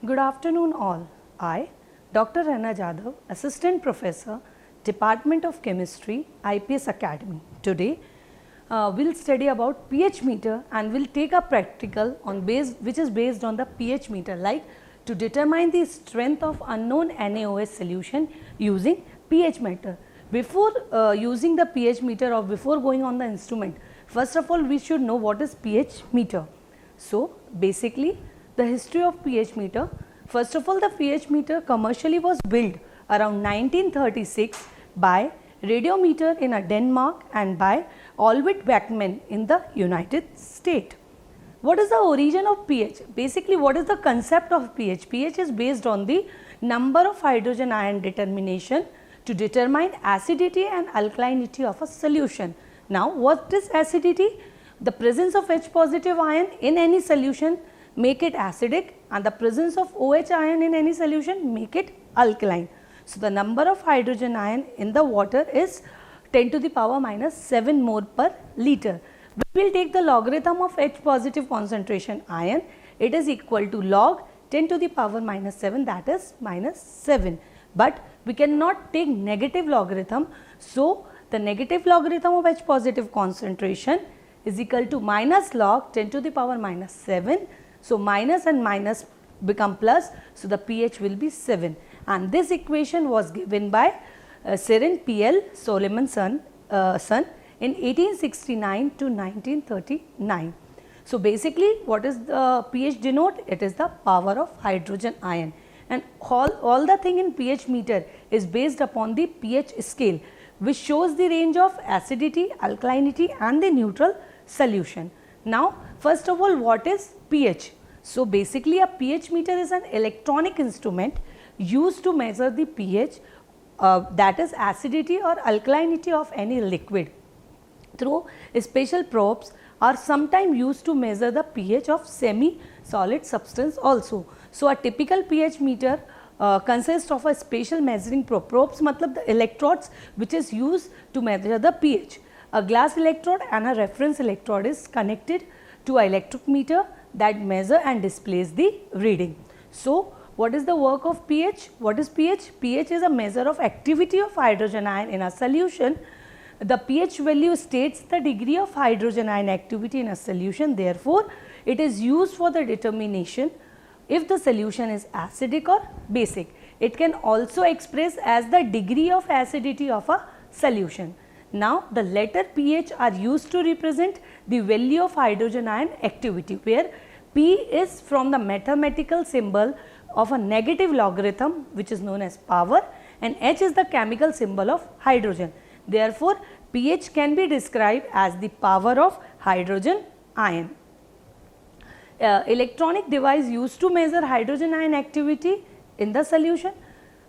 Good afternoon all. I, Dr. Raina Jadhav, Assistant Professor, Department of Chemistry, IPS Academy. Today, we'll study about pH meter and we'll take a practical on which is based on the pH meter, like to determine the strength of unknown NaOH solution using pH meter. Before using the pH meter or before going on the instrument, first of all we should know what is pH meter. So, basically the history of pH meter. First of all, the pH meter commercially was built around 1936 by Radiometer in Denmark and by Alwyn Beckman in the United States. What is the origin of pH? Basically, what is the concept of pH? pH is based on the number of hydrogen ion determination to determine acidity and alkalinity of a solution. Now, what is acidity? The presence of H positive ion in any solution make it acidic, and the presence of OH ion in any solution make it alkaline. So, the number of hydrogen ion in the water is 10 to the power minus 7 mole per liter. We will take the logarithm of H positive concentration ion, it is equal to log 10 to the power minus 7, that is minus 7. But we cannot take negative logarithm. So, the negative logarithm of H positive concentration is equal to minus log 10 to the power minus 7. So, minus and minus become plus. So, the pH will be 7, and this equation was given by Cyril P.L. Solomon son in 1869 to 1939. So, basically what is the pH denote? It is the power of hydrogen ion, and all the thing in pH meter is based upon the pH scale, which shows the range of acidity, alkalinity and the neutral solution. Now, first of all, what is pH? So, basically a pH meter is an electronic instrument used to measure the pH, that is acidity or alkalinity of any liquid, through special probes are sometimes used to measure the pH of semi-solid substance also. So, a typical pH meter consists of a special measuring probe. Probes matlab the electrodes which is used to measure the pH. A glass electrode and a reference electrode is connected to an electric meter that measure and displays the reading. So, what is the work of pH? What is pH? pH is a measure of activity of hydrogen ion in a solution. The pH value states the degree of hydrogen ion activity in a solution. Therefore, it is used for the determination if the solution is acidic or basic. It can also express as the degree of acidity of a solution. Now, the letter pH are used to represent the value of hydrogen ion activity, where P is from the mathematical symbol of a negative logarithm which is known as power, and H is the chemical symbol of hydrogen. Therefore, pH can be described as the power of hydrogen ion. Electronic device used to measure hydrogen ion activity in the solution.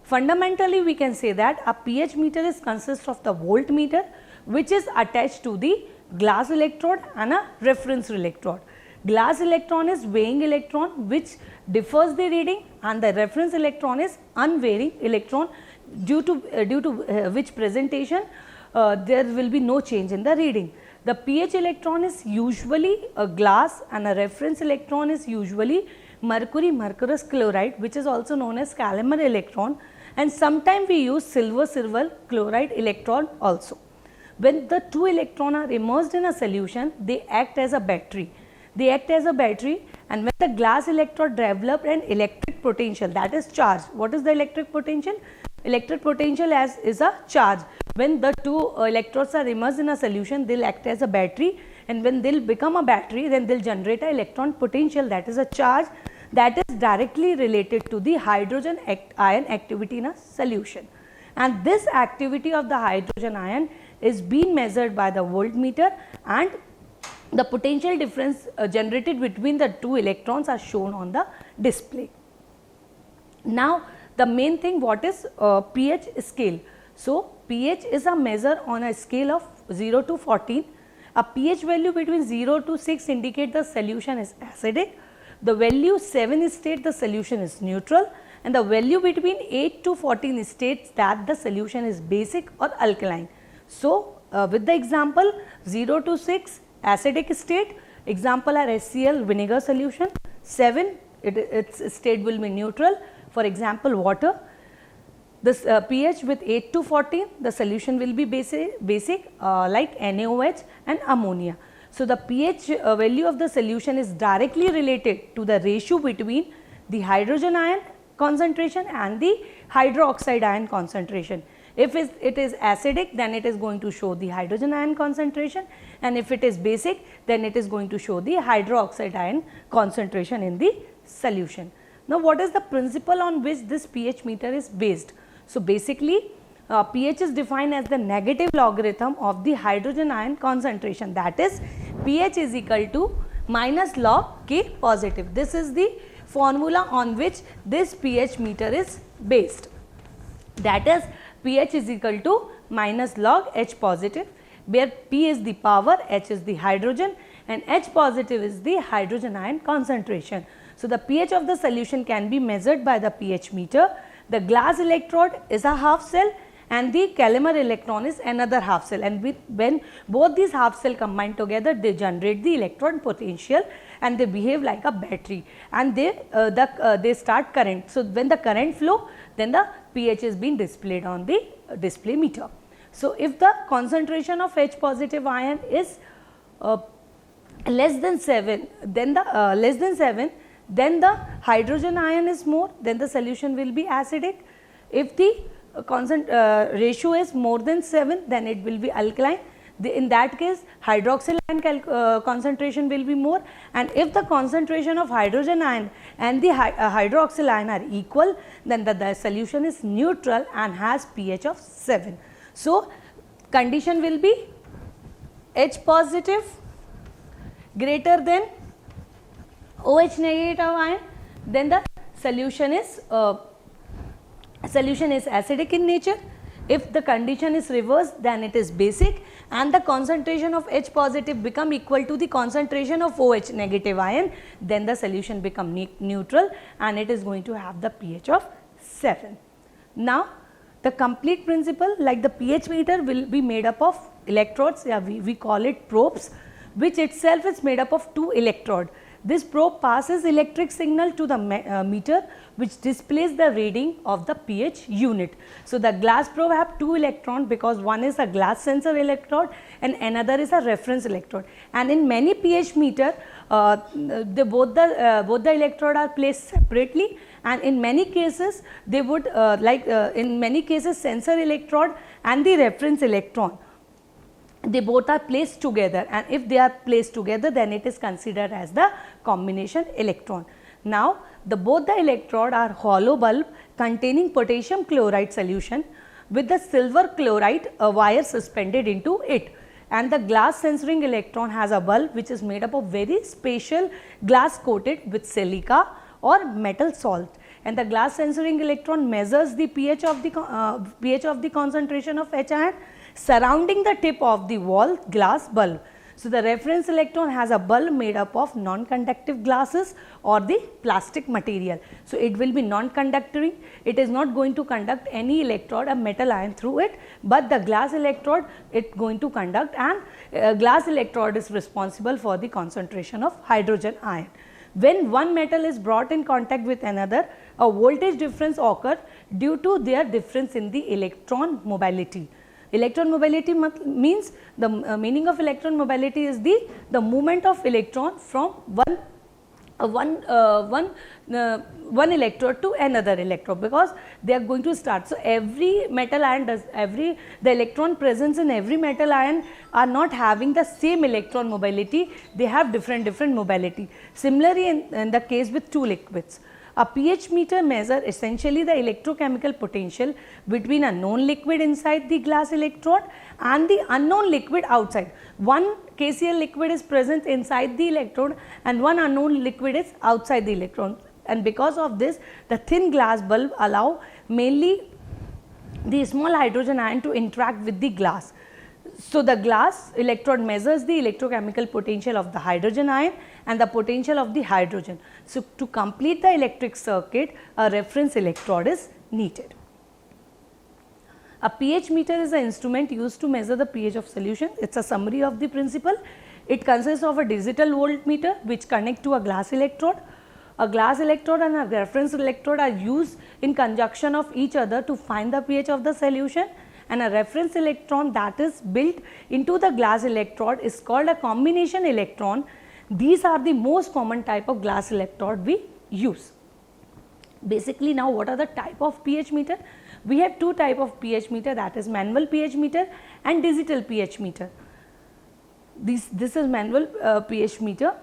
Fundamentally, we can say that a pH meter is consists of the voltmeter which is attached to the glass electrode and a reference electrode. Glass electron is weighing electron which differs the reading, and the reference electron is unvarying electron due to which presentation there will be no change in the reading. The pH electron is usually a glass and a reference electron is usually mercury-mercurous chloride, which is also known as calomel electron, and sometimes we use silver-silver chloride electron also. When the two electrons are immersed in a solution, they act as a battery. They act as a battery, and when the glass electrode develop an electric potential, that is charge. What is the electric potential? Electric potential is a charge. When the two electrodes are immersed in a solution, they will act as a battery, and when they will become a battery, then they will generate an electron potential, that is a charge that is directly related to the hydrogen ion activity in a solution. And this activity of the hydrogen ion is being measured by the voltmeter, and the potential difference generated between the two electrons are shown on the display. Now, the main thing, what is pH scale? So, pH is a measure on a scale of 0 to 14. A pH value between 0 to 6 indicate the solution is acidic. The value 7 states the solution is neutral, and the value between 8 to 14 states that the solution is basic or alkaline. So, with the example 0 to 6 acidic state, example are HCl vinegar solution, 7 its state will be neutral. For example, water, this pH with 8 to 14, the solution will be basic like NaOH and ammonia. So, the pH value of the solution is directly related to the ratio between the hydrogen ion concentration and the hydroxide ion concentration. If it is acidic, then it is going to show the hydrogen ion concentration, and if it is basic, then it is going to show the hydroxide ion concentration in the solution. Now, what is the principle on which this pH meter is based? So, basically pH is defined as the negative logarithm of the hydrogen ion concentration, that is pH is equal to minus log K positive. This is the formula on which this pH meter is based, that is pH is equal to minus log H positive, where P is the power, H is the hydrogen and H positive is the hydrogen ion concentration. So, the pH of the solution can be measured by the pH meter. The glass electrode is a half cell and the Calmer electron is another half cell, and when both these half cell combine together, they generate the electron potential and they behave like a battery, and they start current. So, when the current flow, then the pH is being displayed on the display meter. So, if the concentration of H positive ion is less than 7, then the hydrogen ion is more, then the solution will be acidic. If the ratio is more than 7, then it will be alkaline. In that case, hydroxyl ion concentration will be more, and if the concentration of hydrogen ion and the hydroxyl ion are equal, then the solution is neutral and has pH of 7. So, condition will be H positive greater than OH negative ion, then the solution is acidic in nature. If the condition is reversed, then it is basic and the concentration of H positive become equal to the concentration of OH negative ion, then the solution become neutral and it is going to have the pH of 7. Now, the complete principle, like the pH meter will be made up of electrodes, we call it probes, which itself is made up of 2 electrodes. This probe passes electric signal to the meter, which displays the reading of the pH unit. So, the glass probe have 2 electrons because one is a glass sensor electrode and another is a reference electrode. And in many pH meter, both the electrode are placed separately, and in many cases they would in many cases sensor electrode and the reference electron, they both are placed together, and if they are placed together, then it is considered as the combination electron. Now, both the electrode are hollow bulb containing potassium chloride solution with the silver chloride wire suspended into it, and the glass censoring electron has a bulb which is made up of very special glass coated with silica or metal salt, and the glass censoring electron measures the pH of the concentration of H ion surrounding the tip of the wall glass bulb. So, the reference electron has a bulb made up of non-conductive glasses or the plastic material. So, it will be non-conductory, it is not going to conduct any electrode or metal ion through it, but the glass electrode it going to conduct, and glass electrode is responsible for the concentration of hydrogen ion. When one metal is brought in contact with another, a voltage difference occurs due to their difference in the electron mobility. Electron mobility means the meaning of electron mobility is the movement of electron from one electrode to another electrode, because they are going to start. So, every metal ion the electron presence in every metal ion are not having the same electron mobility, they have different mobility. Similarly, in the case with 2 liquids, a pH meter measures essentially the electrochemical potential between a known liquid inside the glass electrode and the unknown liquid outside. One KCl liquid is present inside the electrode and one unknown liquid is outside the electrode, and because of this the thin glass bulb allow mainly the small hydrogen ion to interact with the glass. So, the glass electrode measures the electrochemical potential of the hydrogen ion and the potential of the hydrogen. So, to complete the electric circuit, a reference electrode is needed. A pH meter is an instrument used to measure the pH of solution. It is a summary of the principle. It consists of a digital voltmeter which connects to a glass electrode. a glass electrode and a reference electrode are used in conjunction of each other to find the pH of the solution, and a reference electron that is built into the glass electrode is called a combination electron. These are the most common type of glass electrode we use. Basically, now what are the type of pH meter? We have two type of pH meter, that is manual pH meter and digital pH meter. This is manual pH meter,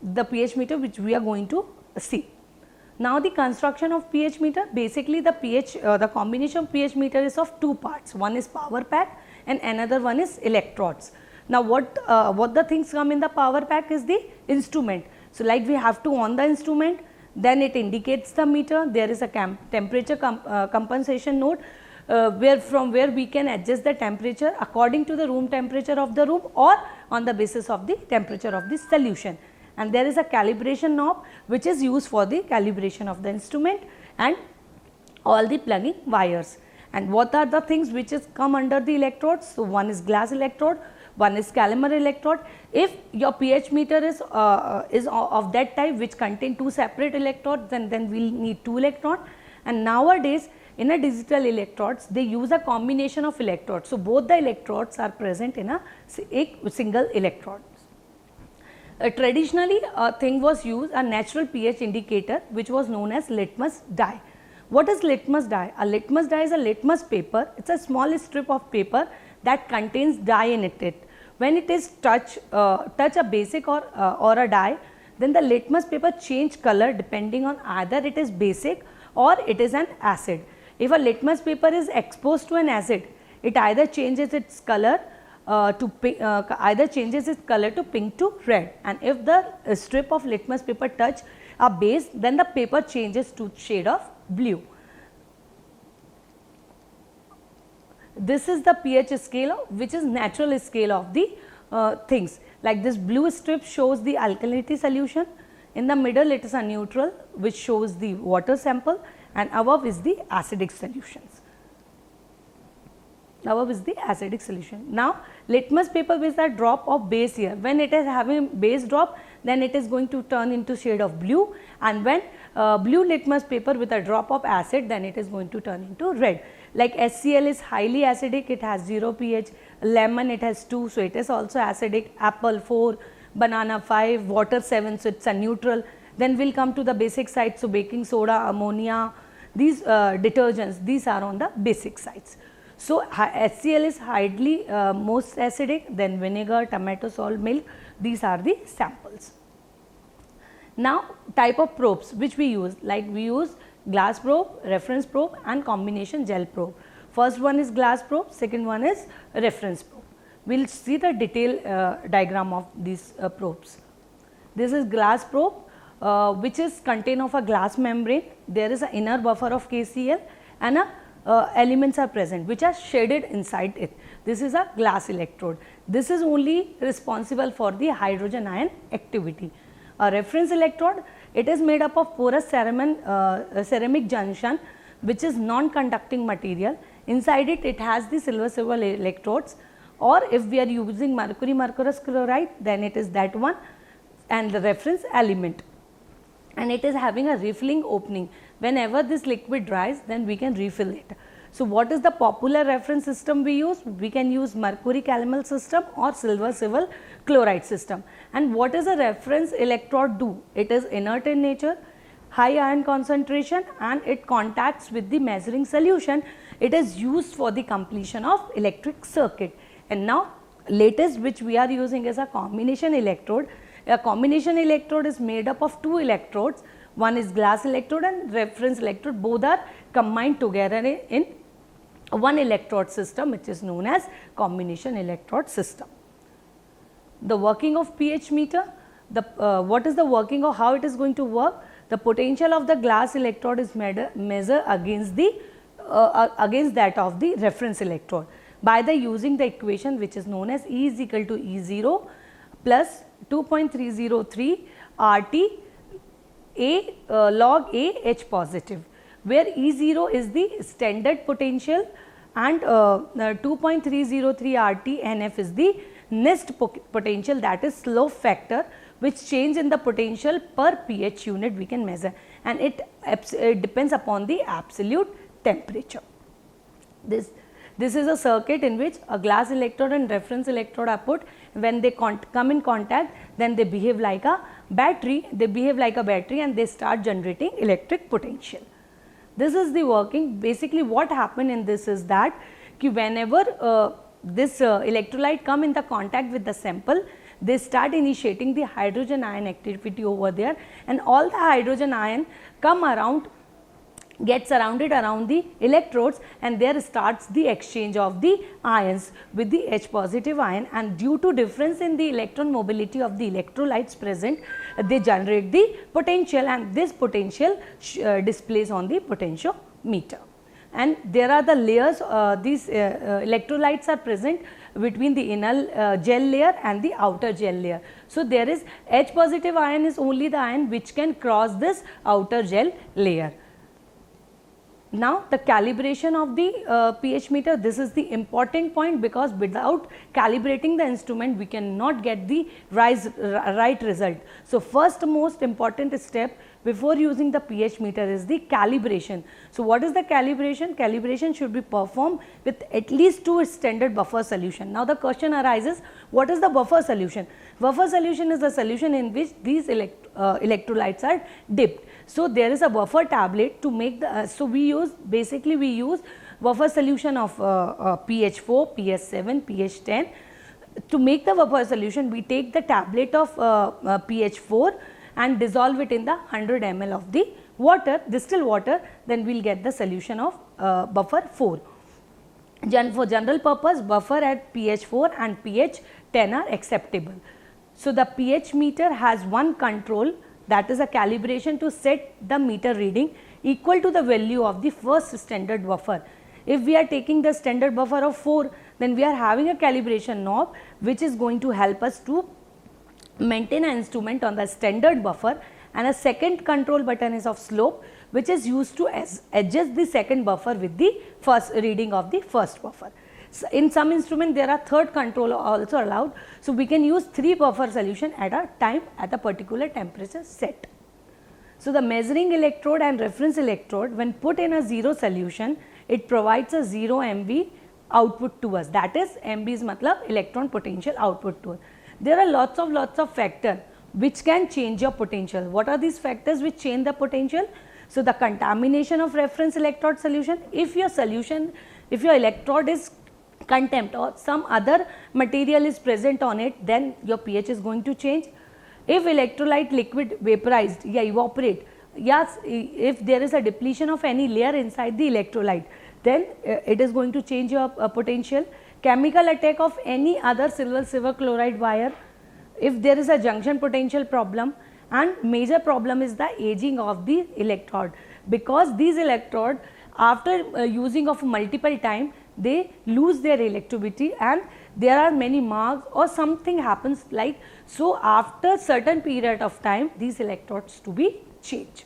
the pH meter which we are going to see. Now the construction of pH meter, basically the the combination pH meter is of two parts, one is power pack and another one is electrodes. Now what the things come in the power pack is the instrument. So like we have to on the instrument, then it indicates the meter, there is a temperature compensation node from where we can adjust the temperature according to the room temperature of the room or on the basis of the temperature of the solution. And there is a calibration knob which is used for the calibration of the instrument and all the plugging wires. And what are the things which is come under the electrodes? So one is glass electrode, one is calorimeter electrode. If your pH meter is of that type which contain two separate electrodes, then we will need two electrodes. And nowadays in a digital electrodes, they use a combination of electrodes. So both the electrodes are present in a single electrode. Traditionally, a thing was used, a natural pH indicator which was known as litmus dye. What is litmus dye? A litmus dye is a litmus paper. It is a small strip of paper that contains dye in it. When it is touch a basic or a dye, then the litmus paper change color depending on either it is basic or it is an acid. If a litmus paper is exposed to an acid, it either changes its color to pink to red, and if the strip of litmus paper touch a base, then the paper changes to shade of blue. This is the pH scale which is natural scale of the things. Like this blue strip shows the alkalinity solution, in the middle it is a neutral which shows the water sample, and above is the acidic solutions. Above is the acidic solution. Now litmus paper with a drop of base here, when it is having base drop, then it is going to turn into shade of blue, and when blue litmus paper with a drop of acid, then it is going to turn into red. Like HCl is highly acidic, it has 0 pH, lemon it has 2, so it is also acidic, apple 4, banana 5, water 7, so it is a neutral. Then we will come to the basic side, so baking soda, ammonia, these detergents, these are on the basic sides. So HCl is highly most acidic, then vinegar, tomato salt, milk, these are the samples. Now type of probes which we use, like we use glass probe, reference probe and combination gel probe. First one is glass probe, second one is reference probe. We will see the detailed diagram of these probes. This is glass probe which is contain of a glass membrane. There is an inner buffer of KCl and elements are present which are shaded inside it. This is a glass electrode. This is only responsible for the hydrogen ion activity. A reference electrode, it is made up of porous ceramic junction which is non-conducting material. Inside it, it has the silver electrodes, or if we are using mercurous chloride, then it is that one, and the reference element, and it is having a refilling opening. Whenever this liquid dries, then we can refill it. So what is the popular reference system we use? We can use mercury calomel system or silver chloride system. And what does a reference electrode do? It is inert in nature, high ion concentration, and it contacts with the measuring solution. It is used for the completion of electric circuit. And now latest which we are using is a combination electrode. A combination electrode is made up of two electrodes. One is glass electrode and reference electrode. Both are combined together in one electrode system which is known as combination electrode system. The working of pH meter, what is the working or how it is going to work? The potential of the glass electrode is measured against that of the reference electrode by using the equation which is known as E is equal to E0 plus 2.303 RT A log A H positive, where E0 is the standard potential and 2.303 RT NF is the nest potential, that is slope factor which change in the potential per pH unit we can measure, and it depends upon the absolute temperature. This is a circuit in which a glass electrode and reference electrode are put. When they come in contact, then they behave like a battery, and they start generating electric potential. This is the working. Basically what happened in this is that whenever this electrolyte come in the contact with the sample, they start initiating the hydrogen ion activity over there, and all the hydrogen ion come around, get surrounded around the electrodes, and there starts the exchange of the ions with the H positive ion, and due to difference in the electron mobility of the electrolytes present, they generate the potential, and this potential displays on the potentiometer. And there are the layers, these electrolytes are present between the inner gel layer and the outer gel layer. So, there is H positive ion is only the ion which can cross this outer gel layer. Now, the calibration of the pH meter, this is the important point, because without calibrating the instrument we cannot get the right result. So, first most important step before using the pH meter is the calibration. So, what is the calibration? Calibration should be performed with at least 2 standard buffer solution. Now, the question arises, what is the buffer solution? Buffer solution is the solution in which these electrolytes are dipped. So, there is a buffer tablet to make the, so we use buffer solution of pH 4, pH 7, pH 10. To make the buffer solution, we take the tablet of pH 4 and dissolve it in the 100 ml of the water, distilled water, then we will get the solution of buffer 4. For general purpose, buffer at pH 4 and pH 10 are acceptable. So, the pH meter has one control, that is a calibration to set the meter reading equal to the value of the first standard buffer. If we are taking the standard buffer of 4, then we are having a calibration knob which is going to help us to maintain an instrument on the standard buffer, and a second control button is of slope, which is used to adjust the second buffer with the first reading of the first buffer. So, in some instrument there are third control also allowed. So, we can use 3 buffer solution at a time at a particular temperature set. So, the measuring electrode and reference electrode, when put in a 0 solution, it provides a 0 MV output to us, that is MV is matlab electron potential output to us. There are lots of factors which can change your potential. What are these factors which change the potential? So, the contamination of reference electrode solution, if your electrode is contempt or some other material is present on it, then your pH is going to change. If electrolyte liquid vaporized या evaporate, yes, if there is a depletion of any layer inside the electrolyte, then it is going to change your potential. Chemical attack of any other silver chloride wire, if there is a junction potential problem, and major problem is the aging of the electrode, because these electrode after using of multiple time, they lose their electricity and there are many marks or something happens like, so after certain period of time these electrodes to be changed.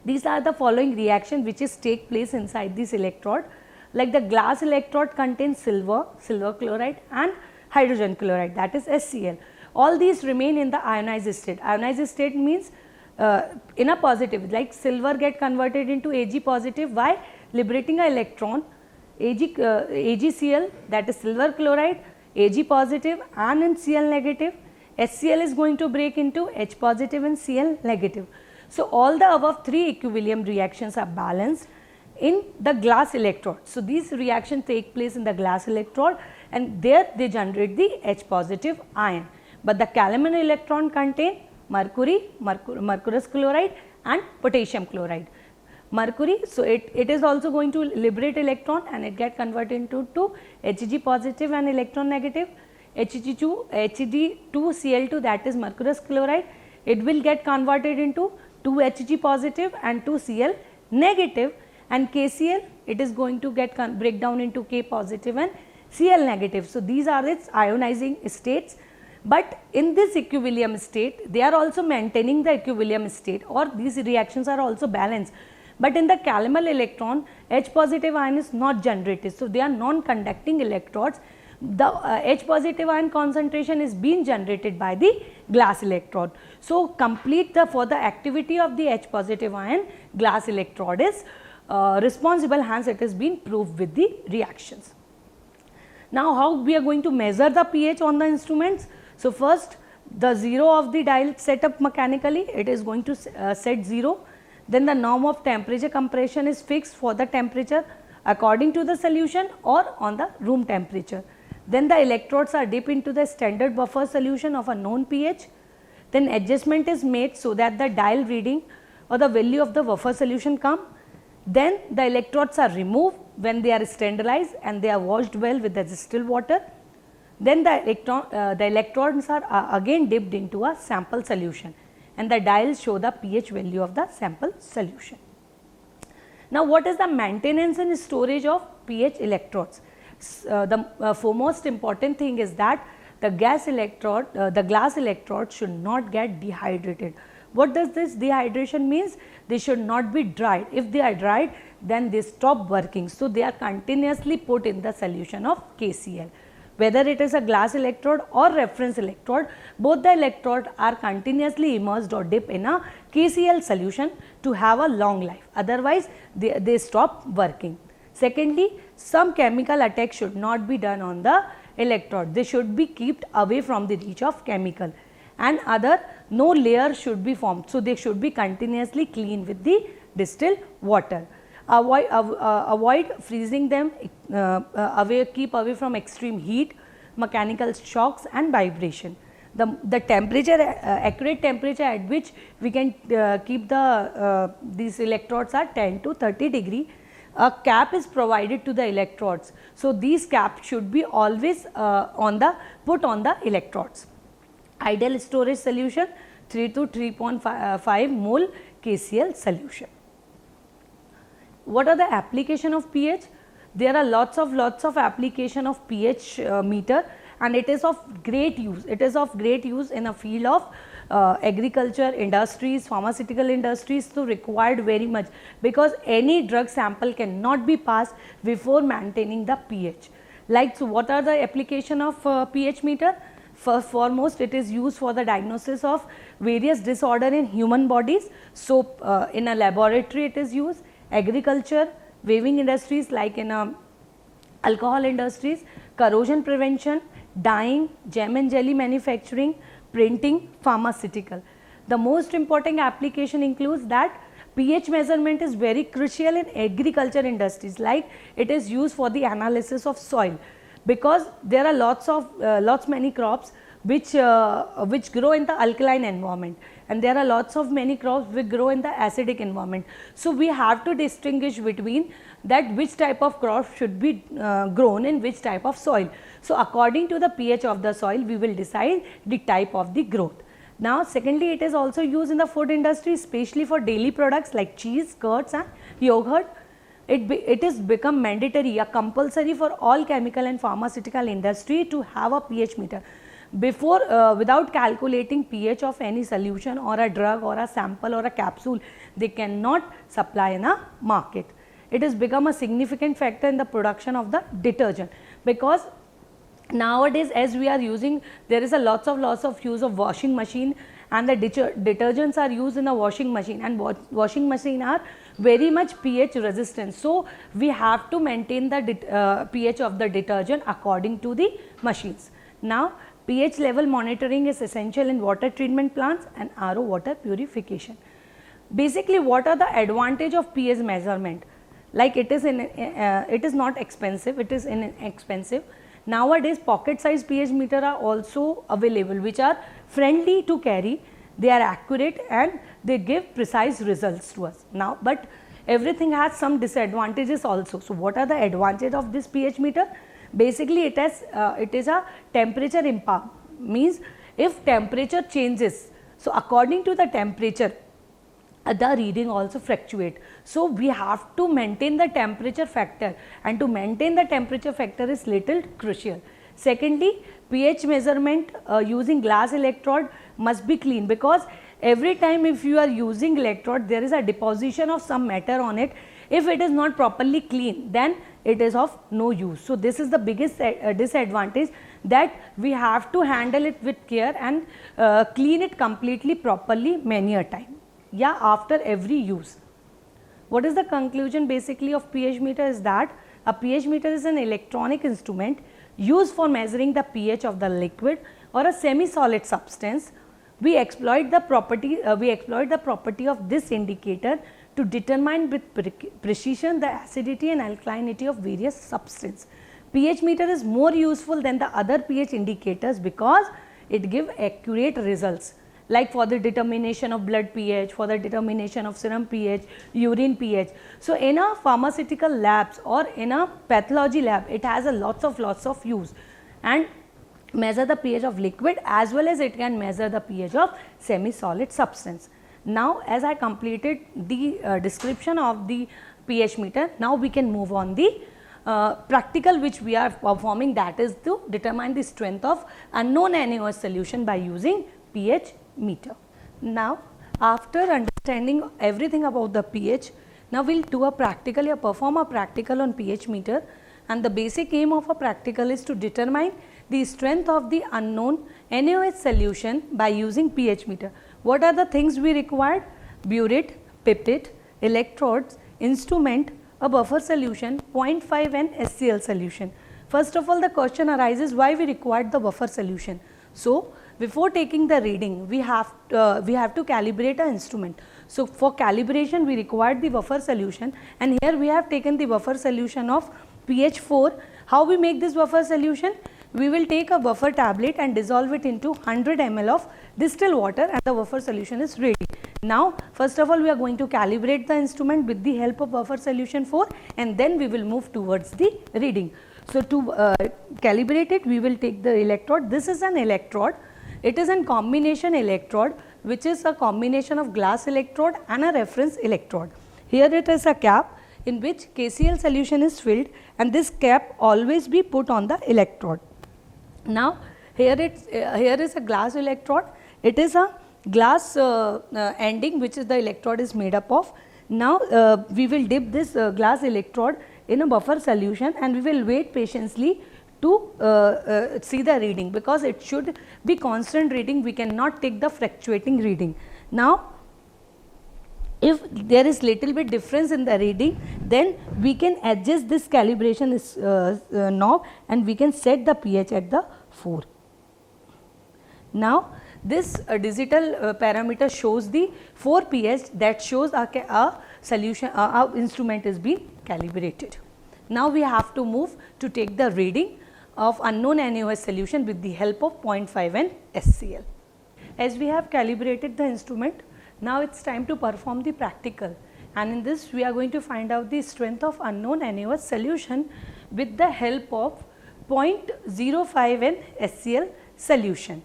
These are the following reaction which is take place inside this electrode, like the glass electrode contains silver chloride and hydrogen chloride, that is HCl. All these remain in the ionized state. Ionized state means in a positive, like silver get converted into Ag positive by liberating an electron, AgCl, that is silver chloride, Ag positive and in Cl negative. HCl is going to break into H positive and Cl negative. So, all the above 3 equilibrium reactions are balanced in the glass electrode. So, these reactions take place in the glass electrode and there they generate the H positive ion, but the calomel electron contain mercury, mercurous chloride and potassium chloride. Mercury, so it is also going to liberate electron and it get converted into Hg positive and electron negative. Hg2Cl2, that is mercurous chloride, it will get converted into 2 Hg positive and 2 Cl negative, and KCl, it is going to get break down into K positive and Cl negative. So, these are its ionizing states, but in this equilibrium state they are also maintaining the equilibrium state, or these reactions are also balanced. But in the calomel electron, H positive ion is not generated. So, they are non-conducting electrodes the H positive ion concentration is being generated by the glass electrode. So, complete the for the activity of the H positive ion, glass electrode is responsible, hence it is being proved with the reactions. Now, how we are going to measure the pH on the instruments? So, first the 0 of the dial set up mechanically, it is going to set 0. Then the norm of temperature compression is fixed for the temperature according to the solution or on the room temperature. Then the electrodes are dipped into the standard buffer solution of a known pH. Then adjustment is made so that the dial reading or the value of the buffer solution come. Then the electrodes are removed when they are sterilized and they are washed well with the distilled water. Then the electrons are again dipped into a sample solution and the dials show the pH value of the sample solution. Now, what is the maintenance and storage of pH electrodes? The foremost important thing is that the glass electrode should not get dehydrated. What does this dehydration means? They should not be dried. If they are dried, then they stop working. So, they are continuously put in the solution of KCl. Whether it is a glass electrode or reference electrode, both the electrodes are continuously immersed or dipped in a KCl solution to have a long life. Otherwise, they stop working. Secondly, some chemical attack should not be done on the electrode. They should be kept away from the reach of chemical, and no layer should be formed. So, they should be continuously cleaned with the distilled water. Avoid freezing them, keep away from extreme heat, mechanical shocks and vibration. The temperature, accurate temperature at which we can keep these electrodes are 10 to 30 degree. A cap is provided to the electrodes. So, these caps should be always put on the electrodes. Ideal storage solution 3 to 3.5 mole KCl solution. What are the application of pH? There are lots of application of pH meter, and it is of great use. It is of great use in a field of agriculture, industries, pharmaceutical industries, so required very much, because any drug sample cannot be passed before maintaining the pH. Like, so what are the application of pH meter? First foremost, it is used for the diagnosis of various disorder in human bodies. So, in a laboratory it is used. Agriculture, weaving industries like in alcohol industries, corrosion prevention, dyeing, gem and jelly manufacturing, printing, pharmaceutical. The most important application includes that pH measurement is very crucial in agriculture industries, like it is used for the analysis of soil, because there are lots many crops which grow in the alkaline environment, and there are many crops which grow in the acidic environment. So, we have to distinguish between that which type of crop should be grown in which type of soil. So, according to the pH of the soil, we will decide the type of the growth. Now, secondly, it is also used in the food industry, especially for daily products like cheese, curds and yogurt. It is become mandatory, compulsory for all chemical and pharmaceutical industry to have a pH meter. Without calculating pH of any solution or a drug or a sample or a capsule, they cannot supply in a market. It has become a significant factor in the production of the detergent, because nowadays as we are using, there is a lots of use of washing machine, and the detergents are used in a washing machine, and washing machine are very much pH resistant. So, we have to maintain the pH of the detergent according to the machines. Now, pH level monitoring is essential in water treatment plants and RO water purification. Basically, what are the advantage of pH measurement? Like, it is not expensive, it is inexpensive. Nowadays, pocket size pH meter are also available, which are friendly to carry, they are accurate and they give precise results to us. Now, but everything has some disadvantages also. So, what are the advantages of this pH meter? Basically, it is a temperature impact, means if temperature changes, so according to the temperature, the reading also fluctuate. So, we have to maintain the temperature factor, and to maintain the temperature factor is little crucial. Secondly, pH measurement using glass electrode must be clean, because every time if you are using electrode, there is a deposition of some matter on it. If it is not properly clean, then it is of no use. So, this is the biggest disadvantage, that we have to handle it with care and clean it completely properly many a time, yeah, after every use. What is the conclusion basically of pH meter is that a pH meter is an electronic instrument used for measuring the pH of the liquid or a semi-solid substance. We exploit the property of this indicator to determine with precision the acidity and alkalinity of various substances. pH meter is more useful than the other pH indicators because it gives accurate results, like for the determination of blood pH, for the determination of serum pH, urine pH. So, in a pharmaceutical labs or in a pathology lab, it has a lots of use, and measure the pH of liquid as well as it can measure the pH of semi-solid substance. Now, as I completed the description of the pH meter, now we can move on the practical which we are performing, that is to determine the strength of unknown NaOH solution by using pH meter. Now, after understanding everything about the pH, now we will do a practical or perform a practical on pH meter, and the basic aim of a practical is to determine the strength of the unknown NaOH solution by using pH meter. What are the things we required? Burette, pipette, electrodes, instrument, a buffer solution, 0.5 and SCl solution. First of all, the question arises why we required the buffer solution. So, before taking the reading, we have to calibrate an instrument. So, for calibration we required the buffer solution, and here we have taken the buffer solution of pH 4. How we make this buffer solution? We will take a buffer tablet and dissolve it into 100 ml of distilled water, and the buffer solution is ready. Now, first of all, we are going to calibrate the instrument with the help of buffer solution 4, and then we will move towards the reading. So, to calibrate it, we will take the electrode. This is an electrode. It is a combination electrode, which is a combination of glass electrode and a reference electrode. Here it is a cap in which KCl solution is filled, and this cap always be put on the electrode. Now, here is a glass electrode. It is a glass ending which is the electrode is made up of. Now, we will dip this glass electrode in a buffer solution, and we will wait patiently to see the reading, because it should be constant reading. We cannot take the fluctuating reading. Now, if there is little bit difference in the reading, then we can adjust this calibration knob, and we can set the pH at the 4. Now, this digital parameter shows the 4 pH, that shows our solution, our instrument is being calibrated. Now, we have to move to take the reading of unknown NaOH solution with the help of 0.5 and SCl. As we have calibrated the instrument, now it is time to perform the practical, and in this we are going to find out the strength of unknown NaOH solution with the help of 0.05 and SCl solution.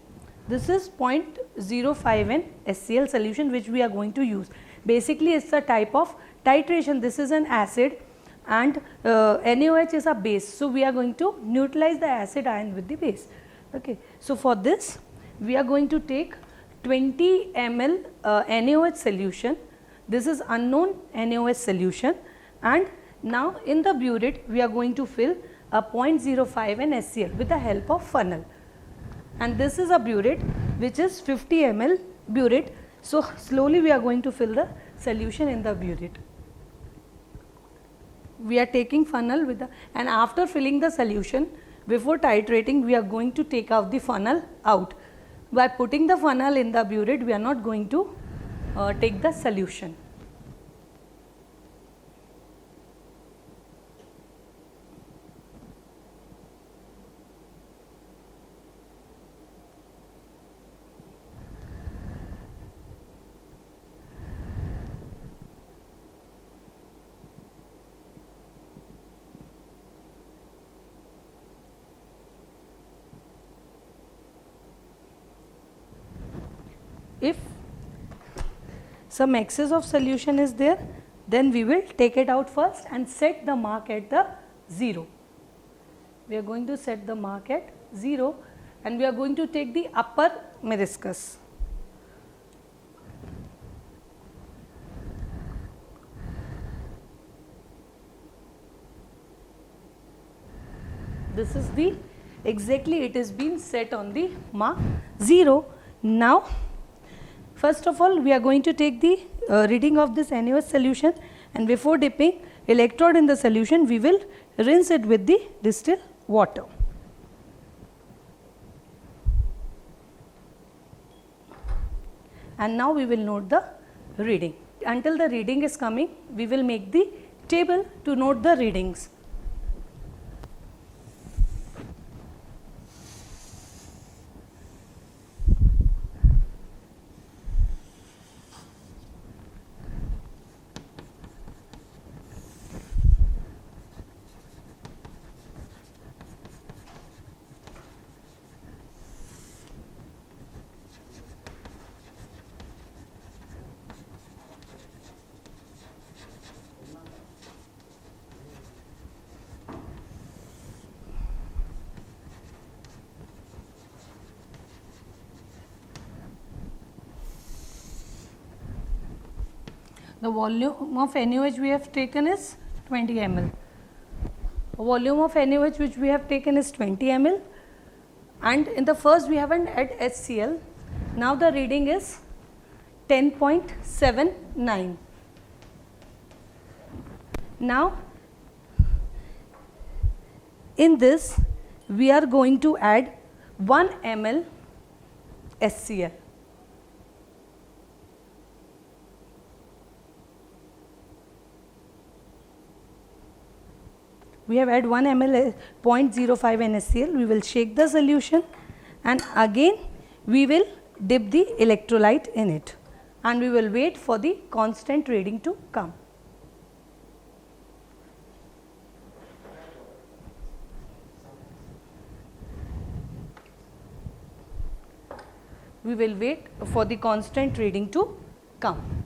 This is 0.05 and SCl solution which we are going to use. Basically, it is a type of titration. This is an acid, and NaOH is a base. So, we are going to neutralize the acid ion with the base. Okay. So, for this we are going to take 20 ml NaOH solution. This is unknown NaOH solution, and now in the burette we are going to fill a 0.05 and SCl with the help of funnel, and this is a burette which is 50 ml burette. So, slowly we are going to fill the solution in the burette. We are taking funnel with the, and after filling the solution, before titrating, we are going to take out the funnel out. By putting the funnel in the burette, we are not going to take the solution. If some excess of solution is there, then we will take it out first and set the mark at the 0. We are going to set the mark at 0, and we are going to take the upper meniscus. This is the exactly it is being set on the mark 0. Now first of all we are going to take the reading of this NaOH solution, and before dipping electrode in the solution we will rinse it with the distilled water. And now we will note the reading. Until the reading is coming, we will make the table to note the readings. The volume of NaOH we have taken is 20 ml. The volume of NaOH which we have taken is 20 ml, and in the first we haven't added HCl. Now the reading is 10.79. Now in this we are going to add 1 ml HCl. We have added 1 ml 0.05 NaCl. We will shake the solution and again we will dip the electrolyte in it, and we will wait for the constant reading to come. We will wait for the constant reading to come.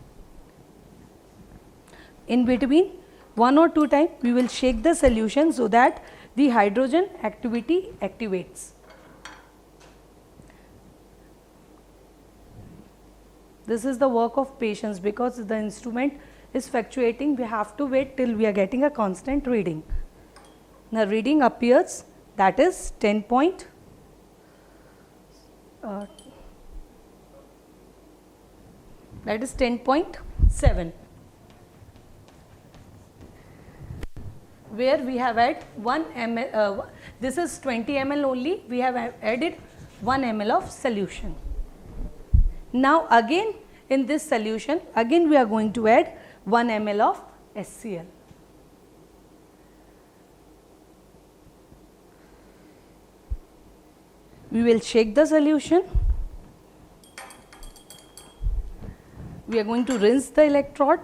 In between, 1 or 2 times we will shake the solution so that the hydrogen activity activates. This is the work of patience, because the instrument is fluctuating. We have to wait till we are getting a constant reading. The reading appears, that is 10.7. Where we have added 1 ml, this is 20 ml only, we have added 1 ml of solution. Now again in this solution, again we are going to add 1 ml of HCl. We will shake the solution. We are going to rinse the electrode.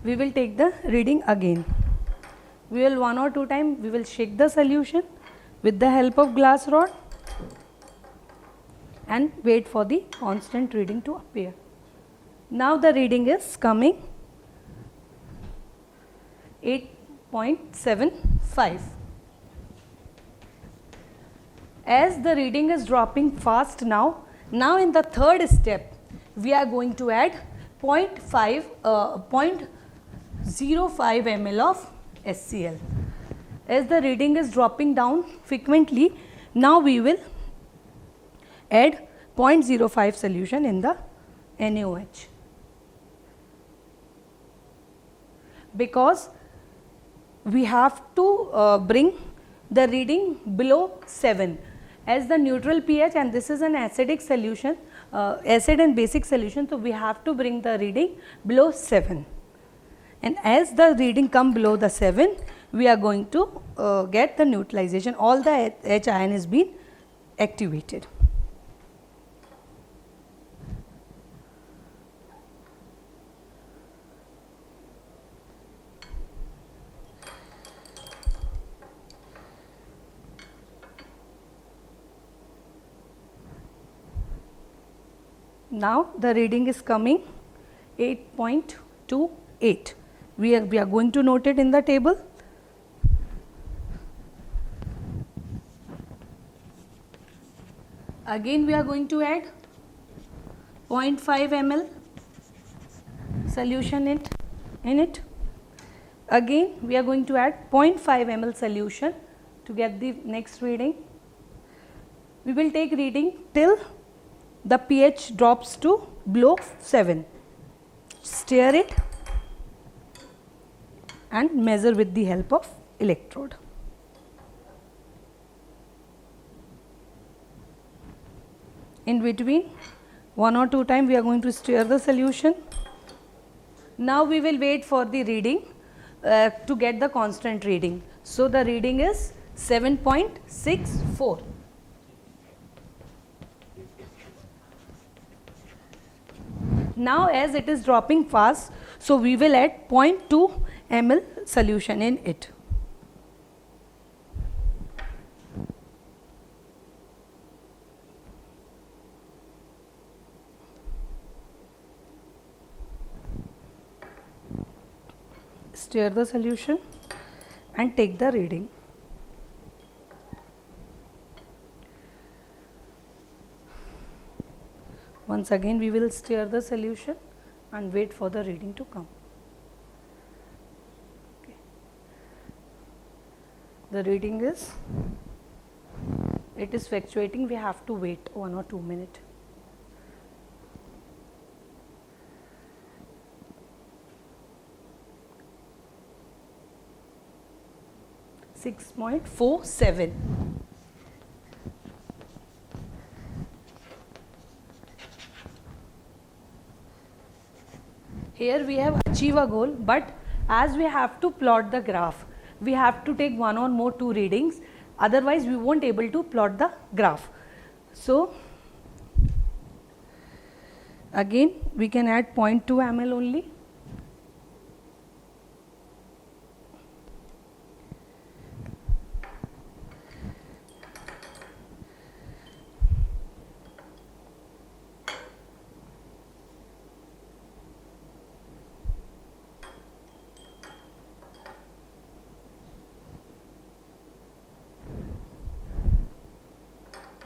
We will take the reading again. We will 1 or 2 times we will shake the solution with the help of glass rod and wait for the constant reading to appear. Now the reading is coming 8.75. As the reading is dropping fast now in the third step we are going to add 0.05 ml of HCl. As the reading is dropping down frequently, now we will add 0.05 solution in the NaOH, because we have to bring the reading below 7 as the neutral pH, and this is an acidic solution, acid and basic solution, so we have to bring the reading below 7. And as the reading come below the 7, we are going to get the neutralization. All the H ion is being activated. Now the reading is coming 8.28. We are going to note it in the table. Again we are going to add 0.5 ml solution in it. in it. Again we are going to add 0.5 ml solution to get the next reading. We will take reading till the pH drops to below 7. Stir it and measure with the help of electrode. In between 1 or 2 times we are going to stir the solution. Now we will wait for the reading to get the constant reading. So the reading is 7.64. Now as it is dropping fast, so we will add 0.2 ml solution in it. Stir the solution and take the reading. Once again we will stir the solution and wait for the reading to come. Okay. The reading is, it is fluctuating, we have to wait 1 or 2 minutes. .47. Here we have achieved a goal, but as we have to plot the graph, we have to take 1 or more 2 readings, otherwise we won't able to plot the graph. So again we can add 0.2 ml only.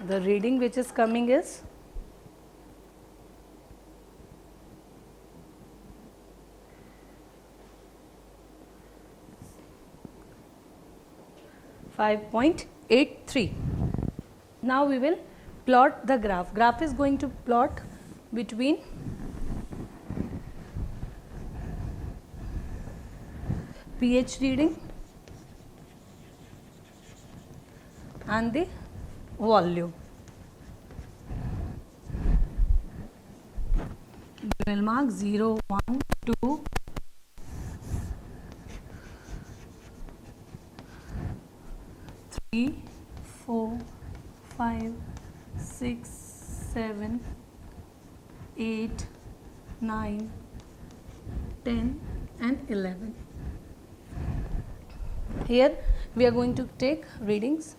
The reading which is coming is 5.83. Now we will plot the graph. Graph is going to plot between pH reading and the volume. We will mark 0, 1, 2, 3, 4, 5, 6, 7, 8, 9, 10 and 11. Here we are going to take readings.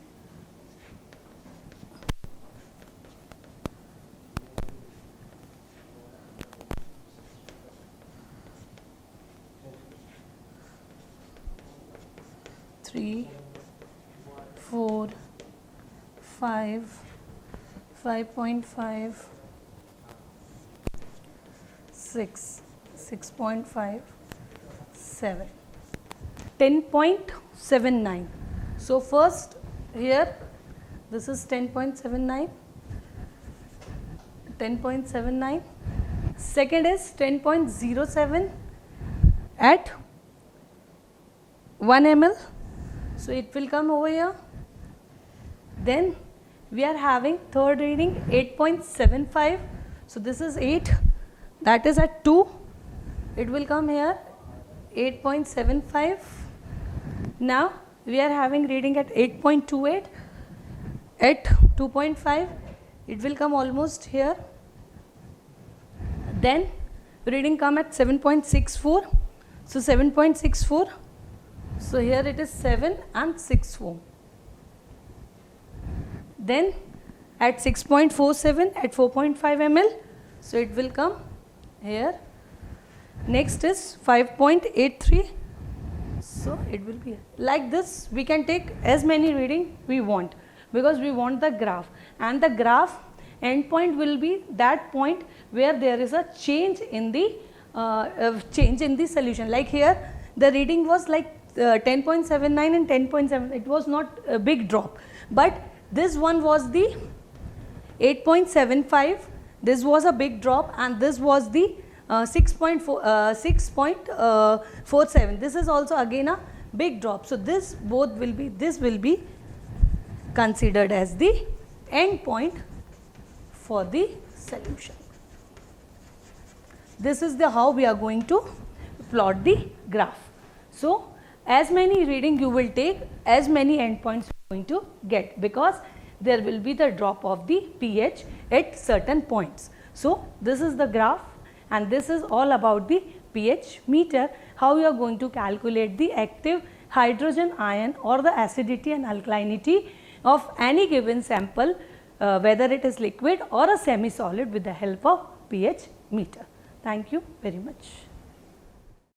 Three, 4, 5, 5.5, 6, 6.5, 7, 10.79. So first here this is 10.79, 10.79. Second is 10.07 at 1 ml. So it will come over here. Then we are having third reading 8.75. So this is 8, that is at 2. It will come here 8.75. Now we are having reading at 8.28. At 2.5 it will come almost here. Then reading come at 7.64. So 7.64. So here it is 7 and 64. Then at 6.47 at 4.5 ml. So it will come here. Next is 5.83. So it will be like this. We can take as many reading we want because we want the graph, and the graph endpoint will be that point where there is a change in the change in the solution. Like here the reading was like 10.79 and 10.7, it was not a big drop, but this one was the 8.75, this was a big drop, and this was the 6.47. This is also again a big drop. So this both will be, this will be considered as the end point for the solution. This is the how we are going to plot the graph. So as many reading you will take, as many endpoints you are going to get, because there will be the drop of the pH at certain points. So this is the graph, and this is all about the pH meter, how you are going to calculate the active hydrogen ion or the acidity and alkalinity of any given sample, whether it is liquid or a semi-solid, with the help of pH meter. Thank you very much.